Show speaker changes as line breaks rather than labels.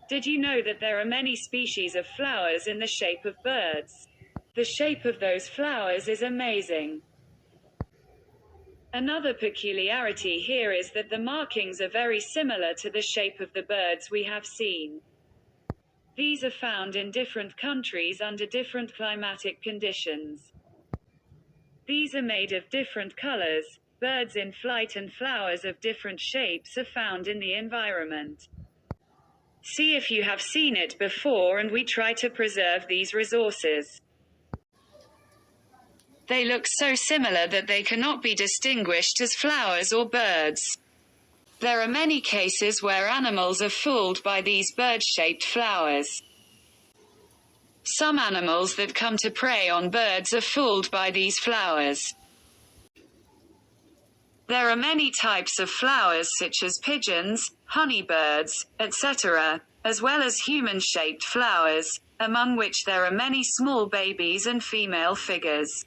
Did you know that there are many species of flowers in the shape of birds? The shape of those flowers is amazing. Another peculiarity here is that the markings are very similar to the shape of the birds we have seen. These are found in different countries under different climatic conditions. These are made of different colors. Birds in flight and flowers of different shapes are found in the environment. See if you have seen it before, and we try to preserve these resources. They look so similar that they cannot be distinguished as flowers or birds. There are many cases where animals are fooled by these bird-shaped flowers. Some animals that come to prey on birds are fooled by these flowers. There are many types of flowers such as pigeons, honeybirds, etc., as well as human-shaped flowers, among which there are many small babies and female figures.